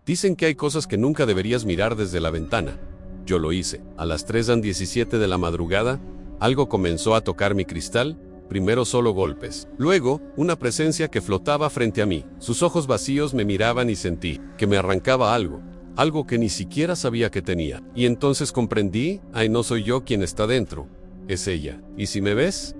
Dicen que hay cosas que nunca deberías mirar desde la ventana. Yo lo hice. A las 3:17 de la madrugada, algo comenzó a tocar mi cristal. Primero solo golpes. Luego, una presencia que flotaba frente a mí. Sus ojos vacíos me miraban y sentí que me arrancaba algo. Algo que ni siquiera sabía que tenía. Y entonces comprendí, ay, no soy yo quien está dentro. Es ella. ¿Y si me ves?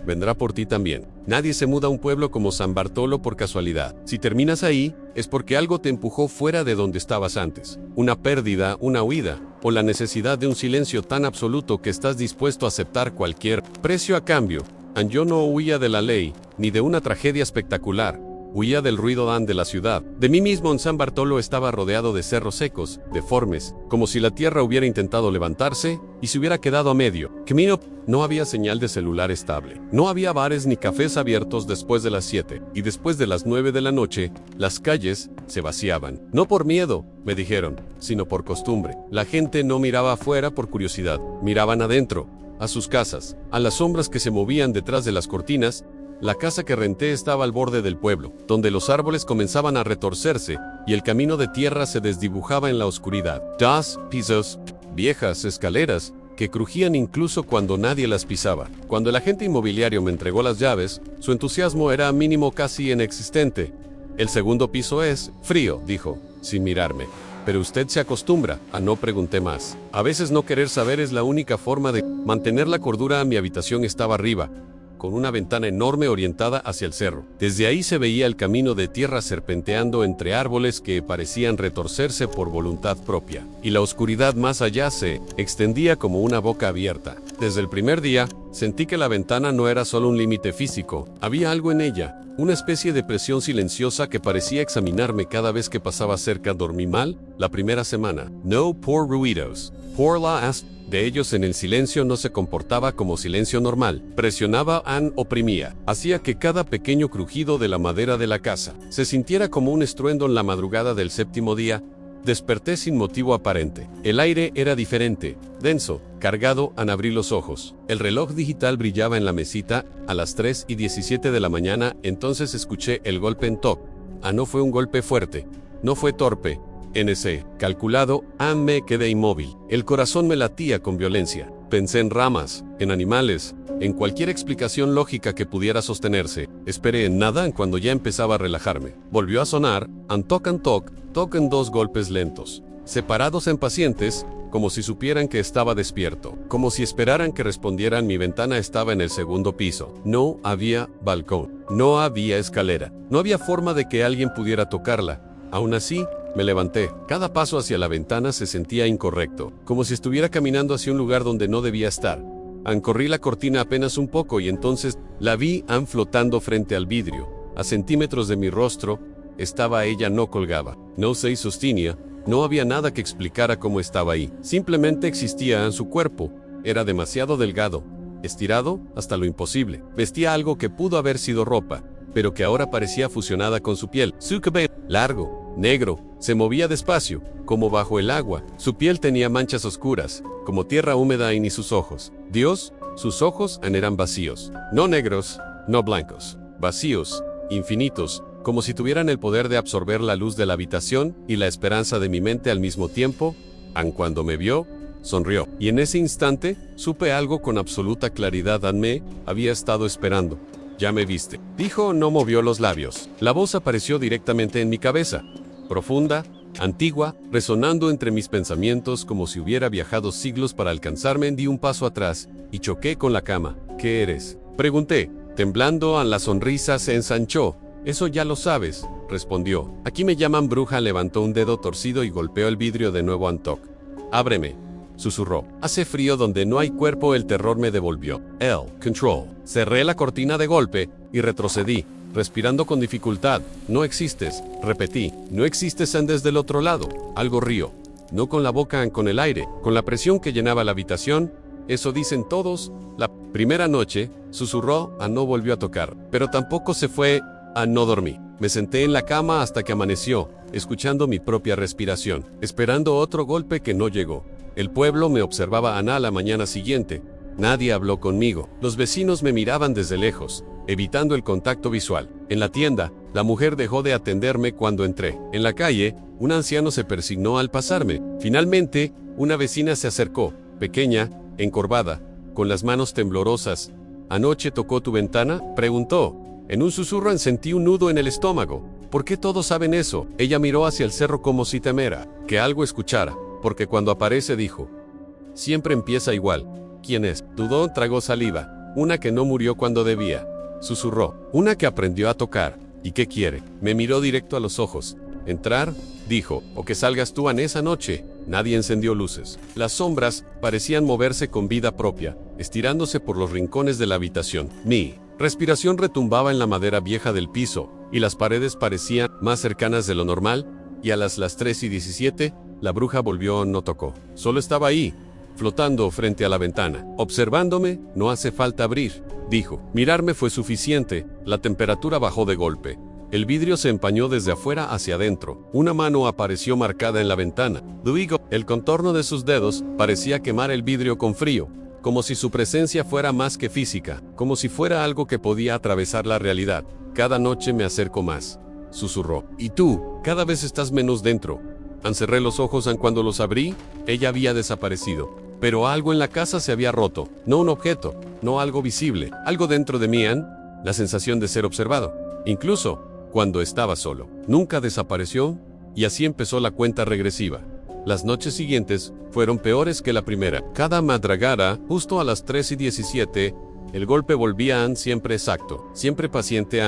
Vendrá por ti también. Nadie se muda a un pueblo como San Bartolo por casualidad. Si terminas ahí, es porque algo te empujó fuera de donde estabas antes. Una pérdida, una huida, o la necesidad de un silencio tan absoluto que estás dispuesto a aceptar cualquier precio a cambio. Yo no huía de la ley, ni de una tragedia espectacular. Huía del ruido de la ciudad. De mí mismo en San Bartolo estaba rodeado de cerros secos, deformes, como si la tierra hubiera intentado levantarse y se hubiera quedado a medio camino. No había señal de celular estable. No había bares ni cafés abiertos después de las 7, y después de las 9 de la noche, las calles se vaciaban. No por miedo, me dijeron, sino por costumbre. La gente no miraba afuera por curiosidad, miraban adentro, a sus casas, a las sombras que se movían detrás de las cortinas. La casa que renté estaba al borde del pueblo, donde los árboles comenzaban a retorcerse y el camino de tierra se desdibujaba en la oscuridad. 2 pisos, viejas escaleras, que crujían incluso cuando nadie las pisaba. Cuando el agente inmobiliario me entregó las llaves, su entusiasmo era mínimo, casi inexistente. El segundo piso es frío, dijo, sin mirarme. Pero usted se acostumbra. No pregunté más. A veces no querer saber es la única forma de mantener la cordura. Mi habitación estaba arriba, con una ventana enorme orientada hacia el cerro. Desde ahí se veía el camino de tierra serpenteando entre árboles que parecían retorcerse por voluntad propia, y la oscuridad más allá se extendía como una boca abierta. Desde el primer día, sentí que la ventana no era solo un límite físico, había algo en ella, una especie de presión silenciosa que parecía examinarme cada vez que pasaba cerca. Dormí mal la primera semana. No por ruidos, por las de ellos en el silencio. No se comportaba como silencio normal. Presionaba, oprimía. Hacía que cada pequeño crujido de la madera de la casa se sintiera como un estruendo. En la madrugada del séptimo día, desperté sin motivo aparente. El aire era diferente, denso, cargado. Abrí los ojos. El reloj digital brillaba en la mesita a las 3:17 de la mañana. Entonces escuché el golpe en toc. No fue un golpe fuerte. No fue torpe. Calculado. Me quedé inmóvil. El corazón me latía con violencia. Pensé en ramas, en animales, en cualquier explicación lógica que pudiera sostenerse. Esperé en nada. Cuando ya empezaba a relajarme, volvió a sonar. Toc en 2 golpes lentos, separados en pacientes, como si supieran que estaba despierto, como si esperaran que respondieran. Mi ventana estaba en el segundo piso. No había balcón, no había escalera, no había forma de que alguien pudiera tocarla. Aún así, me levanté. Cada paso hacia la ventana se sentía incorrecto, como si estuviera caminando hacia un lugar donde no debía estar. Corrí la cortina apenas un poco y entonces la vi flotando frente al vidrio. A centímetros de mi rostro, estaba ella. No colgaba, no se sostenía, no había nada que explicara cómo estaba ahí. Simplemente existía. Su cuerpo era demasiado delgado, estirado hasta lo imposible. Vestía algo que pudo haber sido ropa, pero que ahora parecía fusionada con su piel. Su cabello, largo, negro, se movía despacio, como bajo el agua. Su piel tenía manchas oscuras, como tierra húmeda. Y ni sus ojos. Dios, sus ojos eran vacíos. No negros, no blancos. Vacíos, infinitos, como si tuvieran el poder de absorber la luz de la habitación y la esperanza de mi mente al mismo tiempo. Cuando me vio, sonrió. Y en ese instante, supe algo con absoluta claridad. Me había estado esperando. Ya me viste, dijo. No movió los labios. La voz apareció directamente en mi cabeza, profunda, antigua, resonando entre mis pensamientos como si hubiera viajado siglos para alcanzarme. Di un paso atrás y choqué con la cama. ¿Qué eres?, pregunté, temblando. La sonrisa se ensanchó. Eso ya lo sabes, respondió. Aquí me llaman bruja. Levantó un dedo torcido y golpeó el vidrio de nuevo. Toc. Ábreme, susurró. Hace frío donde no hay cuerpo. El terror me devolvió. Control. Cerré la cortina de golpe y retrocedí, respirando con dificultad. No existes, repetí. No existes. Desde el otro lado. Algo río. No con la boca, con el aire, con la presión que llenaba la habitación. Eso dicen todos. La primera noche, susurró. No volvió a tocar, pero tampoco se fue. No dormí. Me senté en la cama hasta que amaneció, escuchando mi propia respiración, esperando otro golpe que no llegó. El pueblo me observaba. A la mañana siguiente, nadie habló conmigo. Los vecinos me miraban desde lejos, evitando el contacto visual. En la tienda, la mujer dejó de atenderme cuando entré. En la calle, Un anciano se persignó al pasarme. Finalmente, una vecina se acercó, pequeña, encorvada, con las manos temblorosas. «¿Anoche tocó tu ventana?», preguntó. En un susurro sentí un nudo en el estómago. ¿Por qué todos saben eso? Ella miró hacia el cerro como si temera que algo escuchara, porque cuando aparece dijo: «Siempre empieza igual». «¿Quién es?». Dudó, tragó saliva. «Una que no murió cuando debía», susurró. «Una que aprendió a tocar». «¿Y qué quiere?». Me miró directo a los ojos. «Entrar», dijo, «o que salgas tú en esa noche». Nadie encendió luces. Las sombras parecían moverse con vida propia, estirándose por los rincones de la habitación. Mi respiración retumbaba en la madera vieja del piso, y las paredes parecían más cercanas de lo normal, y a las 3:17, la bruja volvió, no tocó. Solo estaba ahí, flotando frente a la ventana. Observándome, no hace falta abrir, dijo. Mirarme fue suficiente, la temperatura bajó de golpe. El vidrio se empañó desde afuera hacia adentro. Una mano apareció marcada en la ventana. Luego, el contorno de sus dedos parecía quemar el vidrio con frío, como si su presencia fuera más que física, como si fuera algo que podía atravesar la realidad. «Cada noche me acerco más», susurró. «Y tú, cada vez estás menos dentro». Encerré los ojos cuando los abrí, ella había desaparecido. Pero algo en la casa se había roto. No un objeto, no algo visible. Algo dentro de mí, la sensación de ser observado. Incluso cuando estaba solo. Nunca desapareció, y así empezó la cuenta regresiva. Las noches siguientes fueron peores que la primera. Cada madrugada, justo a las 3:17, el golpe volvía siempre exacto, siempre paciente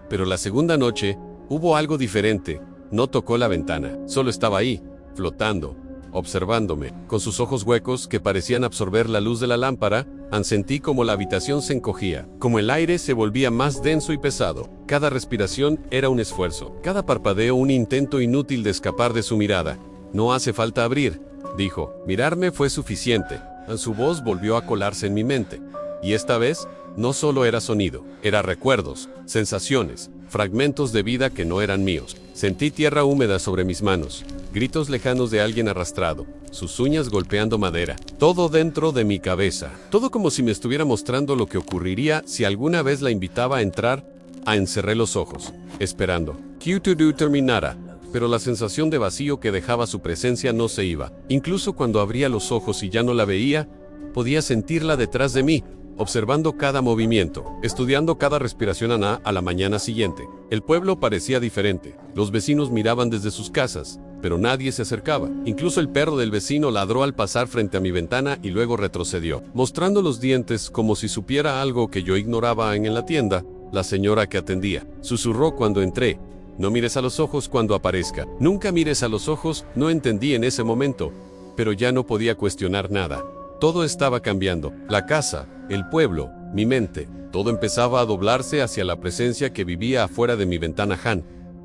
pero la segunda noche, hubo algo diferente. No tocó la ventana, solo estaba ahí, flotando, observándome. Con sus ojos huecos que parecían absorber la luz de la lámpara, sentí como la habitación se encogía, como el aire se volvía más denso y pesado. Cada respiración era un esfuerzo, cada parpadeo un intento inútil de escapar de su mirada. «No hace falta abrir», dijo. Mirarme fue suficiente. Su voz volvió a colarse en mi mente. Y esta vez, no solo era sonido, era recuerdos, sensaciones, fragmentos de vida que no eran míos. Sentí tierra húmeda sobre mis manos, gritos lejanos de alguien arrastrado, sus uñas golpeando madera. Todo dentro de mi cabeza. Todo como si me estuviera mostrando lo que ocurriría si alguna vez la invitaba a entrar. Encerré los ojos, esperando que todo terminara. Pero la sensación de vacío que dejaba su presencia no se iba. Incluso cuando abría los ojos y ya no la veía, podía sentirla detrás de mí, observando cada movimiento, estudiando cada respiración a la mañana siguiente. El pueblo parecía diferente. Los vecinos miraban desde sus casas, pero nadie se acercaba. Incluso el perro del vecino ladró al pasar frente a mi ventana y luego retrocedió, mostrando los dientes como si supiera algo que yo ignoraba. En la tienda, la señora que atendía susurró cuando entré: «No mires a los ojos cuando aparezca. Nunca mires a los ojos». No entendí en ese momento, pero ya no podía cuestionar nada. Todo estaba cambiando. La casa, el pueblo, mi mente. Todo empezaba a doblarse hacia la presencia que vivía afuera de mi ventana.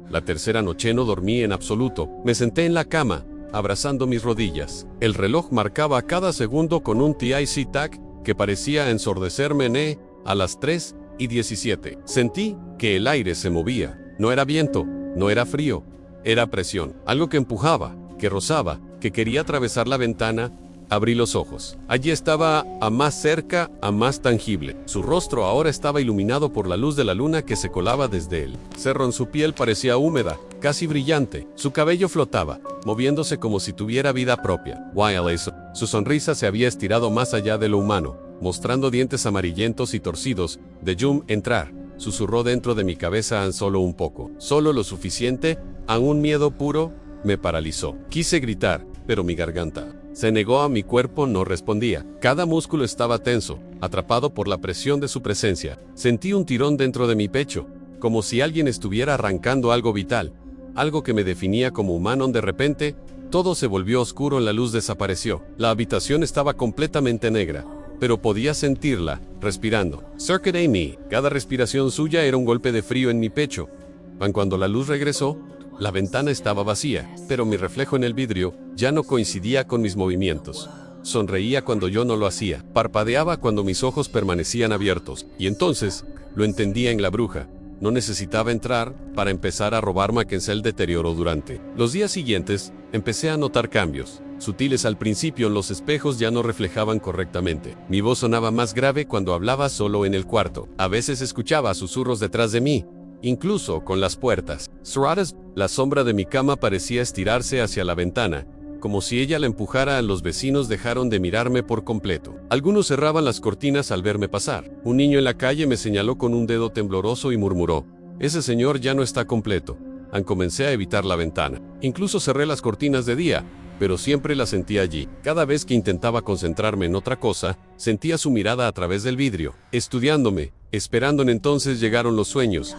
La tercera noche no dormí en absoluto. Me senté en la cama, abrazando mis rodillas. El reloj marcaba cada segundo con un tic-tac que parecía ensordecerme. A las 3:17. Sentí que el aire se movía. No era viento, no era frío, era presión. Algo que empujaba, que rozaba, que quería atravesar la ventana. Abrí los ojos. Allí estaba, a más cerca, a más tangible. Su rostro ahora estaba iluminado por la luz de la luna que se colaba desde el cerro. En su piel parecía húmeda, casi brillante. Su cabello flotaba, moviéndose como si tuviera vida propia. Su sonrisa se había estirado más allá de lo humano, mostrando dientes amarillentos y torcidos. Entrar, susurró dentro de mi cabeza. Solo un poco, solo lo suficiente. Un miedo puro me paralizó. Quise gritar, pero mi garganta se negó. A mi cuerpo no respondía. Cada músculo estaba tenso, atrapado por la presión de su presencia. Sentí un tirón dentro de mi pecho, como si alguien estuviera arrancando algo vital, algo que me definía como humano. De repente, todo se volvió oscuro. La luz desapareció. La habitación estaba completamente negra, pero podía sentirla, respirando cerca de mí. Cada respiración suya era un golpe de frío en mi pecho. Cuando la luz regresó, la ventana estaba vacía, pero mi reflejo en el vidrio ya no coincidía con mis movimientos. Sonreía cuando yo no lo hacía, parpadeaba cuando mis ojos permanecían abiertos, y entonces lo entendía. En la bruja no necesitaba entrar para empezar a robarme. El deterioro durante los días siguientes, empecé a notar cambios, sutiles al principio. Los espejos ya no reflejaban correctamente. Mi voz sonaba más grave cuando hablaba solo en el cuarto. A veces escuchaba susurros detrás de mí, incluso con las puertas cerradas. La sombra de mi cama parecía estirarse hacia la ventana, como si ella la empujara. Los vecinos dejaron de mirarme por completo. Algunos cerraban las cortinas al verme pasar. Un niño en la calle me señaló con un dedo tembloroso y murmuró: «Ese señor ya no está completo». Comencé a evitar la ventana. Incluso cerré las cortinas de día, pero siempre la sentía allí. Cada vez que intentaba concentrarme en otra cosa, sentía su mirada a través del vidrio, estudiándome, esperando. Entonces llegaron los sueños.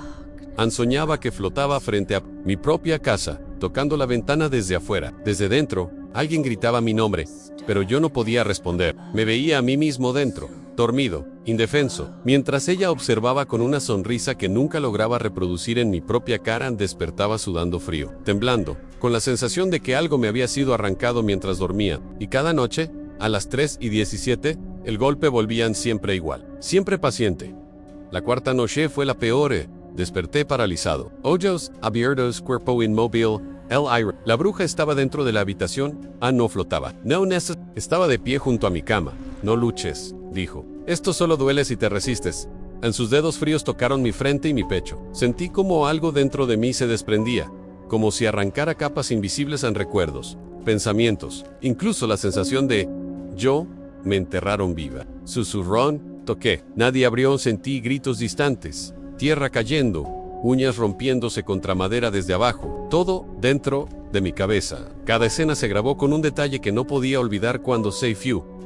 Soñaba que flotaba frente a mi propia casa, tocando la ventana desde afuera. Desde dentro, alguien gritaba mi nombre, pero yo no podía responder. Me veía a mí mismo dentro, dormido, indefenso, mientras ella observaba con una sonrisa que nunca lograba reproducir en mi propia cara. Despertaba sudando frío, temblando, con la sensación de que algo me había sido arrancado mientras dormía. Y cada noche, a las 3:17, el golpe volvían siempre igual, siempre paciente. La cuarta noche fue la peor. Desperté paralizado. Ojos abiertos, cuerpo inmóvil. La bruja estaba dentro de la habitación. No flotaba. Estaba de pie junto a mi cama. «No luches», dijo. «Esto solo duele si te resistes». Sus dedos fríos tocaron mi frente y mi pecho. Sentí como algo dentro de mí se desprendía, como si arrancara capas invisibles en recuerdos, pensamientos, incluso la sensación de «yo me enterraron viva». Susurró, toqué. Nadie abrió. Sentí gritos distantes, tierra cayendo, uñas rompiéndose contra madera desde abajo, todo dentro de mi cabeza. Cada escena se grabó con un detalle que no podía olvidar. Cuando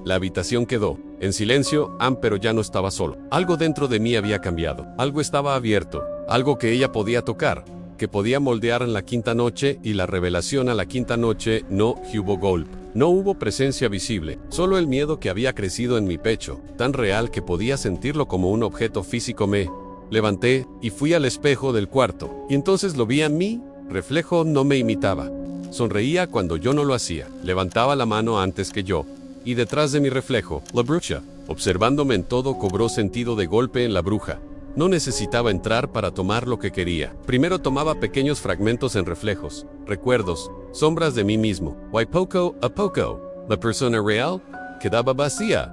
la habitación quedó en silencio, pero ya no estaba solo. Algo dentro de mí había cambiado. Algo estaba abierto, algo que ella podía tocar, que podía moldear en la quinta noche. Y la revelación: a la quinta noche no hubo golpe. No hubo presencia visible, solo el miedo que había crecido en mi pecho, tan real que podía sentirlo como un objeto físico. Me levanté y fui al espejo del cuarto, y entonces lo vi a mí. Reflejo no me imitaba. Sonreía cuando yo no lo hacía. Levantaba la mano antes que yo. Y detrás de mi reflejo, la bruja, observándome en todo. Cobró sentido de golpe en la bruja. No necesitaba entrar para tomar lo que quería. Primero tomaba pequeños fragmentos en reflejos, recuerdos, sombras de mí mismo. Poco a poco, la persona real quedaba vacía.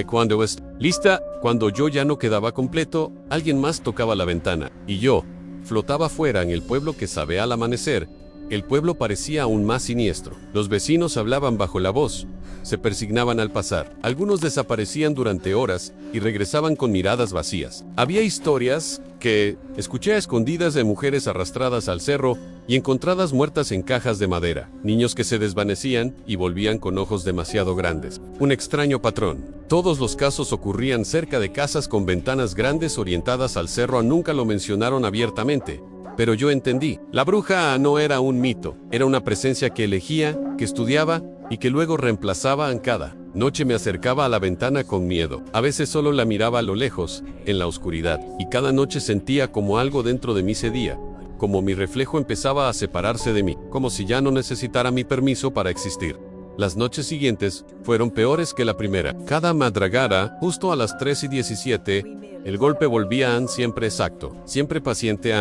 Cuando lista, cuando yo ya no quedaba completo, alguien más tocaba la ventana, y yo flotaba fuera en el pueblo que sabe al amanecer. El pueblo parecía aún más siniestro. Los vecinos hablaban bajo la voz, se persignaban al pasar. Algunos desaparecían durante horas y regresaban con miradas vacías. Había historias que escuché a escondidas de mujeres arrastradas al cerro y encontradas muertas en cajas de madera. Niños que se desvanecían y volvían con ojos demasiado grandes. Un extraño patrón. Todos los casos ocurrían cerca de casas con ventanas grandes orientadas al cerro. Nunca lo mencionaron abiertamente, pero yo entendí. La bruja no era un mito, era una presencia que elegía, que estudiaba y que luego reemplazaba. Cada noche me acercaba a la ventana con miedo. A veces solo la miraba a lo lejos, en la oscuridad, y cada noche sentía como algo dentro de mí cedía, como mi reflejo empezaba a separarse de mí, como si ya no necesitara mi permiso para existir. Las noches siguientes fueron peores que la primera. Cada madrugada, justo a las 3:17, el golpe volvía. Siempre exacto, siempre paciente.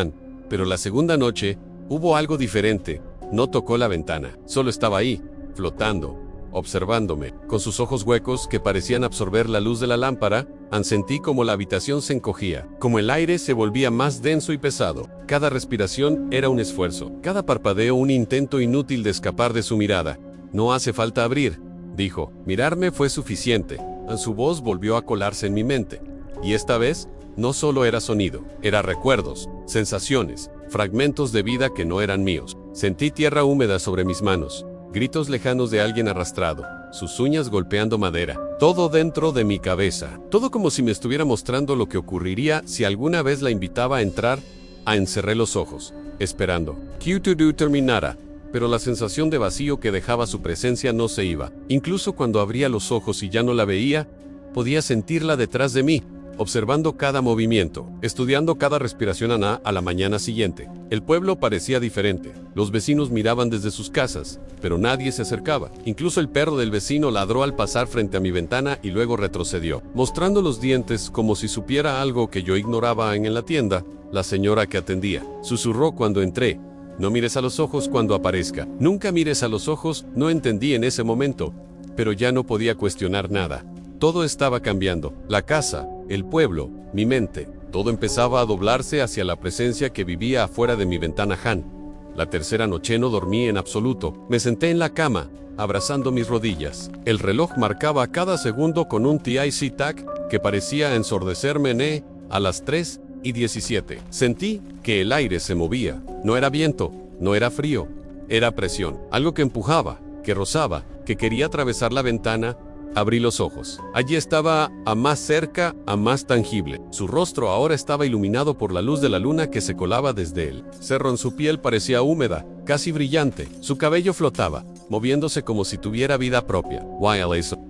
Pero la segunda noche, hubo algo diferente. No tocó la ventana, solo estaba ahí, flotando, observándome. Con sus ojos huecos que parecían absorber la luz de la lámpara, sentí como la habitación se encogía, como el aire se volvía más denso y pesado. Cada respiración era un esfuerzo, cada parpadeo un intento inútil de escapar de su mirada. «No hace falta abrir», dijo. Mirarme fue suficiente. Su voz volvió a colarse en mi mente. Y esta vez, no solo era sonido, era recuerdos, sensaciones, fragmentos de vida que no eran míos. Sentí tierra húmeda sobre mis manos, gritos lejanos de alguien arrastrado, sus uñas golpeando madera. Todo dentro de mi cabeza. Todo como si me estuviera mostrando lo que ocurriría si alguna vez la invitaba a entrar. Encerré los ojos, esperando que todo terminara. Pero la sensación de vacío que dejaba su presencia no se iba. Incluso cuando abría los ojos y ya no la veía, podía sentirla detrás de mí, observando cada movimiento, estudiando cada respiración. A la mañana siguiente, el pueblo parecía diferente. Los vecinos miraban desde sus casas, pero nadie se acercaba. Incluso el perro del vecino ladró al pasar frente a mi ventana y luego retrocedió, mostrando los dientes como si supiera algo que yo ignoraba. En la tienda, la señora que atendía susurró cuando entré: «No mires a los ojos cuando aparezca. Nunca mires a los ojos». No entendí en ese momento, pero ya no podía cuestionar nada. Todo estaba cambiando. La casa, el pueblo, mi mente. Todo empezaba a doblarse hacia la presencia que vivía afuera de mi ventana Han. La tercera noche no dormí en absoluto. Me senté en la cama, abrazando mis rodillas. El reloj marcaba cada segundo con un tic-tac que parecía ensordecerme a las 3:17. Sentí que el aire se movía. No era viento, no era frío, era presión. Algo que empujaba, que rozaba, que quería atravesar la ventana. Abrí los ojos. Allí estaba, a más cerca, a más tangible. Su rostro ahora estaba iluminado por la luz de la luna que se colaba desde el cerro. En su piel parecía húmeda, casi brillante. Su cabello flotaba, moviéndose como si tuviera vida propia.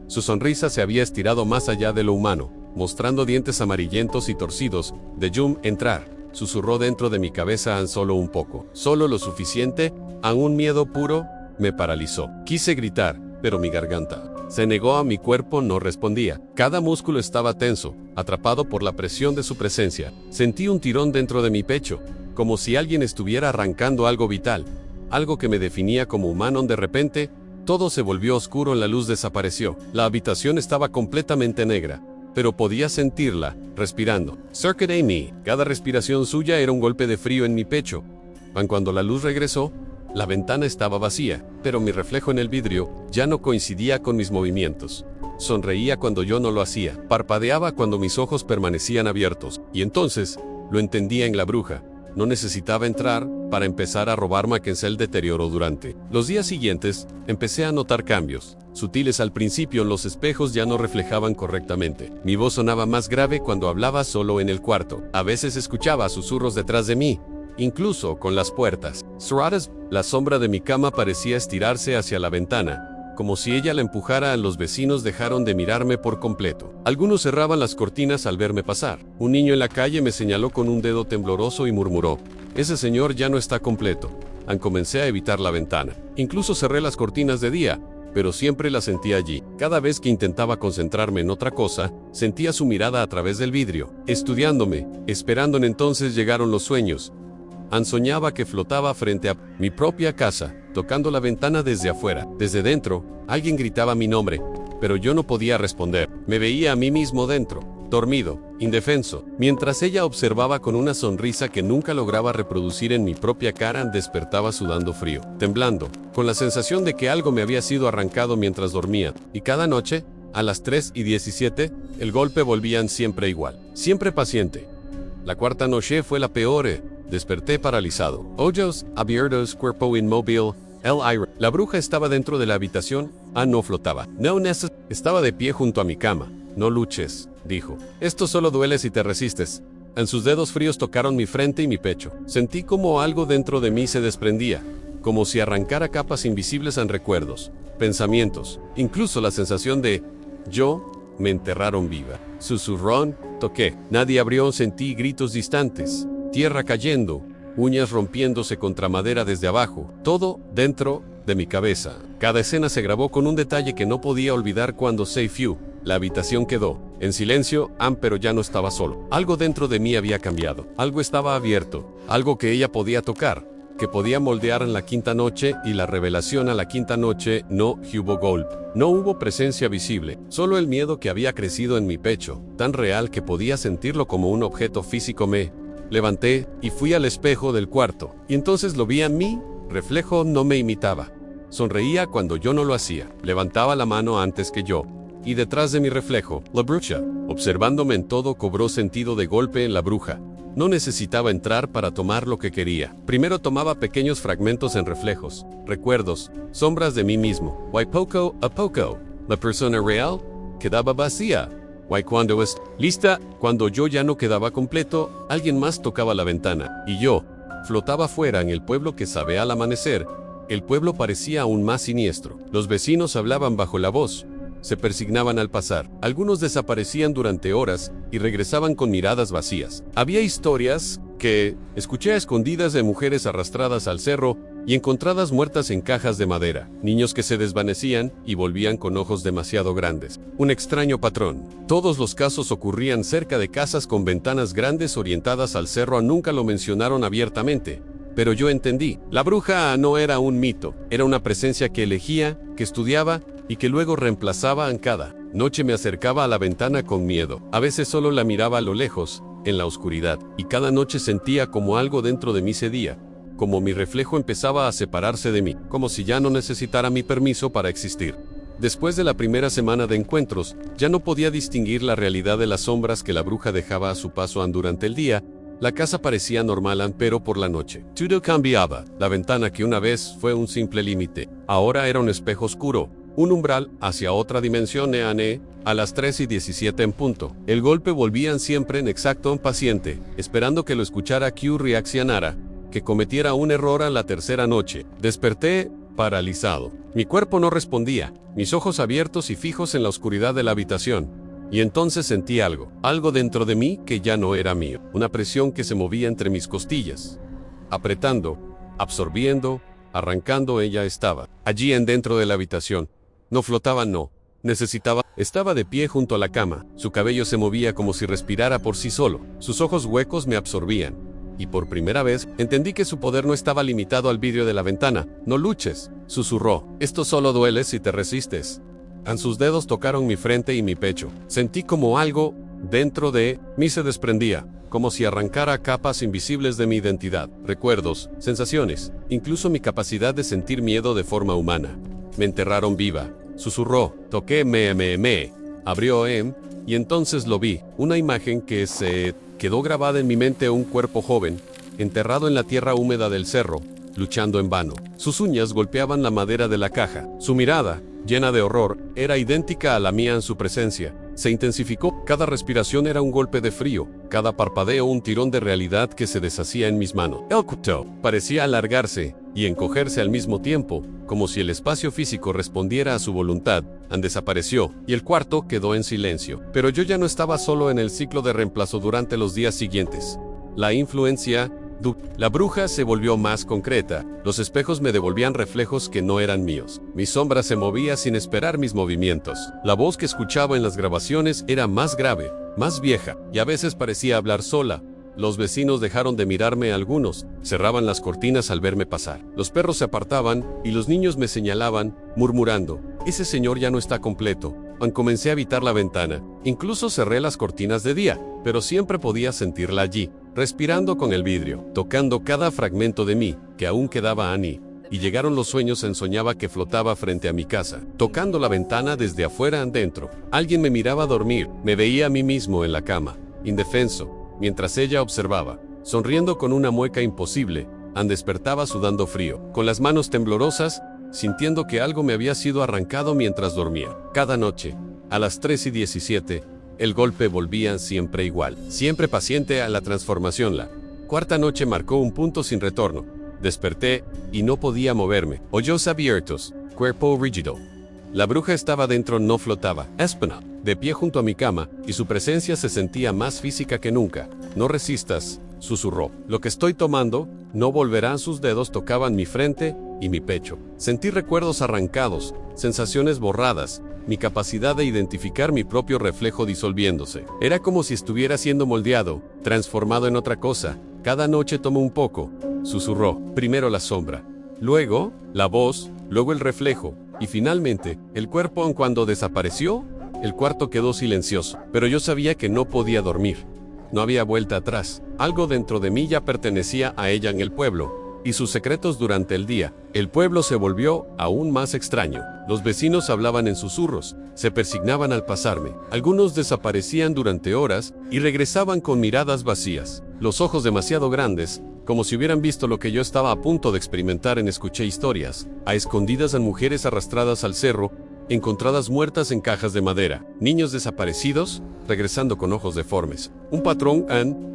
Su sonrisa se había estirado más allá de lo humano, mostrando dientes amarillentos y torcidos. De Jum, entrar, susurró dentro de mi cabeza solo un poco. Solo lo suficiente, a un miedo puro, me paralizó. Quise gritar, pero mi garganta se negó, a mi cuerpo no respondía. Cada músculo estaba tenso, atrapado por la presión de su presencia. Sentí un tirón dentro de mi pecho, como si alguien estuviera arrancando algo vital, algo que me definía como humano. De repente, todo se volvió oscuro, la luz desapareció. La habitación estaba completamente negra, pero podía sentirla, respirando. Cerca de mí, cada respiración suya era un golpe de frío en mi pecho. Cuando la luz regresó, la ventana estaba vacía, pero mi reflejo en el vidrio ya no coincidía con mis movimientos. Sonreía cuando yo no lo hacía, parpadeaba cuando mis ojos permanecían abiertos, y entonces lo entendía. En la bruja no necesitaba entrar para empezar a robarme. El deterioro durante los días siguientes, empecé a notar cambios, sutiles al principio. Los espejos ya no reflejaban correctamente. Mi voz sonaba más grave cuando hablaba solo en el cuarto. A veces escuchaba susurros detrás de mí, incluso con las puertas cerradas. La sombra de mi cama parecía estirarse hacia la ventana, como si ella la empujara. Los vecinos dejaron de mirarme por completo. Algunos cerraban las cortinas al verme pasar. Un niño en la calle me señaló con un dedo tembloroso y murmuró: «Ese señor ya no está completo». Comencé a evitar la ventana. Incluso cerré las cortinas de día, pero siempre la sentía allí. Cada vez que intentaba concentrarme en otra cosa, sentía su mirada a través del vidrio, estudiándome, esperando. Entonces llegaron los sueños. Soñaba que flotaba frente a mi propia casa, tocando la ventana desde afuera. Desde dentro, alguien gritaba mi nombre, pero yo no podía responder. Me veía a mí mismo dentro, dormido, indefenso, mientras ella observaba con una sonrisa que nunca lograba reproducir en mi propia cara. Despertaba sudando frío, temblando, con la sensación de que algo me había sido arrancado mientras dormía. Y cada noche, a las 3:17, el golpe volvía siempre igual, siempre paciente. La cuarta noche fue la peor. Desperté paralizado. Ojos abiertos, cuerpo inmóvil. La bruja estaba dentro de la habitación. No flotaba. Estaba de pie junto a mi cama. «No luches», dijo. «Esto solo duele si te resistes». Sus dedos fríos tocaron mi frente y mi pecho. Sentí como algo dentro de mí se desprendía, como si arrancara capas invisibles en recuerdos, pensamientos, incluso la sensación de yo me enterraron viva. Susurrón, toqué. Nadie abrió. Sentí gritos distantes. Tierra cayendo, uñas rompiéndose contra madera desde abajo, todo dentro de mi cabeza. Cada escena se grabó con un detalle que no podía olvidar. Cuando la habitación quedó en silencio, pero ya no estaba solo. Algo dentro de mí había cambiado. Algo estaba abierto, algo que ella podía tocar, que podía moldear. En la quinta noche y la revelación. A la quinta noche no hubo golpe, no hubo presencia visible, solo el miedo que había crecido en mi pecho, tan real que podía sentirlo como un objeto físico. Me levanté y fui al espejo del cuarto, y entonces lo vi a mí. Reflejo no me imitaba. Sonreía cuando yo no lo hacía. Levantaba la mano antes que yo. Y detrás de mi reflejo, la bruja, observándome en todo. Cobró sentido de golpe. En la bruja no necesitaba entrar para tomar lo que quería. Primero tomaba pequeños fragmentos en reflejos, recuerdos, sombras de mí mismo. Poco a poco, la persona real quedaba vacía. Cuando lista, cuando yo ya no quedaba completo, alguien más tocaba la ventana, y yo flotaba fuera en el pueblo que sabe al amanecer. El pueblo parecía aún más siniestro. Los vecinos hablaban bajo la voz, se persignaban al pasar. Algunos desaparecían durante horas y regresaban con miradas vacías. Había historias que escuché a escondidas de mujeres arrastradas al cerro y encontradas muertas en cajas de madera. Niños que se desvanecían y volvían con ojos demasiado grandes. Un extraño patrón. Todos los casos ocurrían cerca de casas con ventanas grandes orientadas al cerro. Nunca lo mencionaron abiertamente, pero yo entendí. La bruja no era un mito, era una presencia que elegía, que estudiaba y que luego reemplazaba. En cada noche me acercaba a la ventana con miedo. A veces solo la miraba a lo lejos, en la oscuridad, y cada noche sentía como algo dentro de mí cedía, como mi reflejo empezaba a separarse de mí, como si ya no necesitara mi permiso para existir. Después de la primera semana de encuentros, ya no podía distinguir la realidad de las sombras que la bruja dejaba a su paso durante el día. La casa parecía normal, pero por la noche todo cambiaba. La ventana que una vez fue un simple límite, ahora era un espejo oscuro, un umbral hacia otra dimensión. A las 3:17 en punto. El golpe volvían siempre en exacto paciente, esperando que lo escuchara, que reaccionara, que cometiera un error. A la tercera noche, desperté paralizado. Mi cuerpo no respondía, mis ojos abiertos y fijos en la oscuridad de la habitación. Y entonces sentí algo dentro de mí que ya no era mío, una presión que se movía entre mis costillas, apretando, absorbiendo, arrancando. Ella estaba allí dentro de la habitación. No flotaba, no. Necesitaba. Estaba de pie junto a la cama. Su cabello se movía como si respirara por sí solo. Sus ojos huecos me absorbían. Y por primera vez, entendí que su poder no estaba limitado al vidrio de la ventana. No luches, susurró. Esto solo duele si te resistes. Sus dedos tocaron mi frente y mi pecho. Sentí como algo dentro de mí se desprendía, como si arrancara capas invisibles de mi identidad, recuerdos, sensaciones, incluso mi capacidad de sentir miedo de forma humana. Me enterraron viva, susurró. Toqué, abrió, y entonces lo vi, una imagen que se quedó grabada en mi mente, un cuerpo joven, enterrado en la tierra húmeda del cerro, luchando en vano. Sus uñas golpeaban la madera de la caja. Su mirada, llena de horror, era idéntica a la mía en su presencia. Se intensificó. Cada respiración era un golpe de frío, cada parpadeo un tirón de realidad que se deshacía en mis manos. El cuarto parecía alargarse y encogerse al mismo tiempo, como si el espacio físico respondiera a su voluntad. Desapareció, y el cuarto quedó en silencio. Pero yo ya no estaba solo en el ciclo de reemplazo durante los días siguientes. La influencia la bruja se volvió más concreta. Los espejos me devolvían reflejos que no eran míos. Mi sombra se movía sin esperar mis movimientos. La voz que escuchaba en las grabaciones era más grave, más vieja, y a veces parecía hablar sola. Los vecinos dejaron de mirarme, algunos cerraban las cortinas al verme pasar. Los perros se apartaban y los niños me señalaban, murmurando: ese señor ya no está completo. Comencé a evitar la ventana. Incluso cerré las cortinas de día, pero siempre podía sentirla allí, respirando con el vidrio, tocando cada fragmento de mí, que aún quedaba y llegaron los sueños. Soñaba que flotaba frente a mi casa, tocando la ventana desde afuera adentro. Alguien me miraba dormir, me veía a mí mismo en la cama, indefenso, mientras ella observaba, sonriendo con una mueca imposible. Despertaba sudando frío, con las manos temblorosas, sintiendo que algo me había sido arrancado mientras dormía. Cada noche, a las 3:17, el golpe volvía siempre igual, siempre paciente a la transformación. La cuarta noche marcó un punto sin retorno. Desperté y no podía moverme. Ojos abiertos, cuerpo rígido. La bruja estaba dentro, no flotaba. Espana, de pie junto a mi cama, y su presencia se sentía más física que nunca. No resistas, susurró. Lo que estoy tomando no volverá. Sus dedos tocaban mi frente y mi pecho. Sentí recuerdos arrancados, sensaciones borradas, mi capacidad de identificar mi propio reflejo disolviéndose. Era como si estuviera siendo moldeado, transformado en otra cosa. Cada noche tomo un poco, susurró. Primero la sombra, luego la voz, luego el reflejo, y finalmente el cuerpo. Cuando desapareció, el cuarto quedó silencioso, pero yo sabía que no podía dormir. No había vuelta atrás. Algo dentro de mí ya pertenecía a ella en el pueblo, y sus secretos durante el día. El pueblo se volvió aún más extraño. Los vecinos hablaban en susurros, se persignaban al pasarme. Algunos desaparecían durante horas y regresaban con miradas vacías, los ojos demasiado grandes, como si hubieran visto lo que yo estaba a punto de experimentar. Escuché historias, a escondidas, en mujeres arrastradas al cerro, encontradas muertas en cajas de madera, niños desaparecidos, regresando con ojos deformes. Un patrón,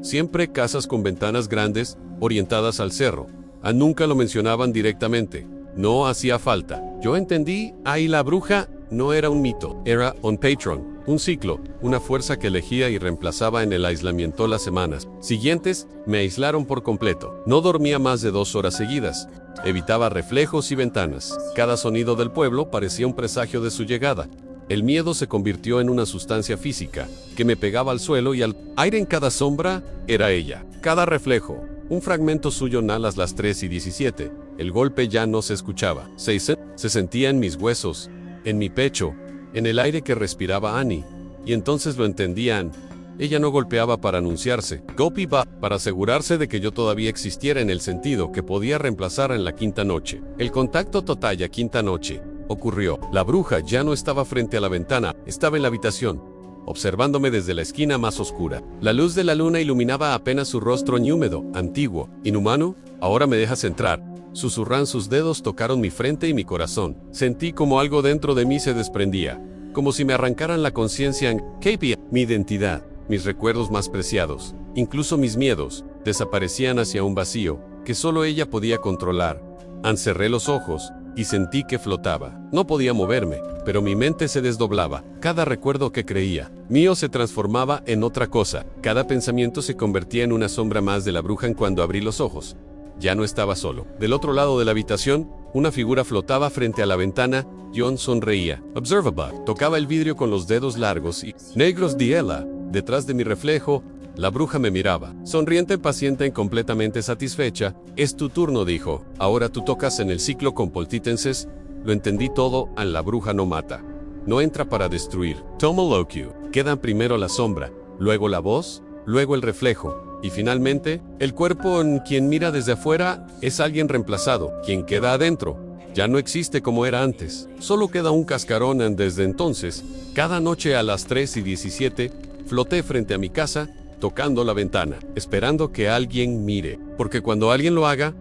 siempre casas con ventanas grandes, orientadas al cerro. Nunca lo mencionaban directamente. No hacía falta. Yo entendí, la bruja no era un mito, era un patrón, un ciclo, una fuerza que elegía y reemplazaba. En el aislamiento, las semanas siguientes me aislaron por completo. No dormía más de 2 horas seguidas. Evitaba reflejos y ventanas. Cada sonido del pueblo parecía un presagio de su llegada. El miedo se convirtió en una sustancia física que me pegaba al suelo y al aire. En cada sombra era ella, cada reflejo un fragmento suyo. A las 3:17, el golpe ya no se escuchaba. Se sentía en mis huesos, en mi pecho, en el aire que respiraba y entonces lo entendían. Ella no golpeaba para anunciarse, Gopi va, para asegurarse de que yo todavía existiera en el sentido que podía reemplazar en la quinta noche. El contacto total ya quinta noche ocurrió. La bruja ya no estaba frente a la ventana, estaba en la habitación, observándome desde la esquina más oscura. La luz de la luna iluminaba apenas su rostro húmedo, antiguo, inhumano. Ahora me dejas entrar. Susurran sus dedos, tocaron mi frente y mi corazón. Sentí como algo dentro de mí se desprendía, como si me arrancaran la conciencia en KP, mi identidad, mis recuerdos más preciados, incluso mis miedos, desaparecían hacia un vacío que solo ella podía controlar. Encerré los ojos y sentí que flotaba. No podía moverme, pero mi mente se desdoblaba. Cada recuerdo que creía mío se transformaba en otra cosa. Cada pensamiento se convertía en una sombra más de la bruja. En cuando abrí los ojos, ya no estaba solo. Del otro lado de la habitación, una figura flotaba frente a la ventana. John sonreía. Observaba. Tocaba el vidrio con los dedos largos y negros de ella. Detrás de mi reflejo, la bruja me miraba, sonriente, paciente y completamente satisfecha. Es tu turno, dijo. Ahora tú tocas en el ciclo con poltítenses. Lo entendí todo. La bruja no mata. No entra para destruir. Toma lo que quedan primero la sombra, luego la voz, luego el reflejo, y finalmente, el cuerpo. En quien mira desde afuera es alguien reemplazado. Quien queda adentro ya no existe como era antes. Solo queda un cascarón. Desde entonces, cada noche a las 3:17, floté frente a mi casa, tocando la ventana, esperando que alguien mire, porque cuando alguien lo haga,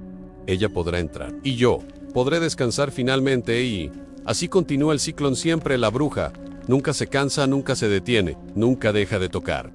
ella podrá entrar. Y yo podré descansar finalmente y así continúa el ciclo. Siempre la bruja nunca se cansa, nunca se detiene, nunca deja de tocar.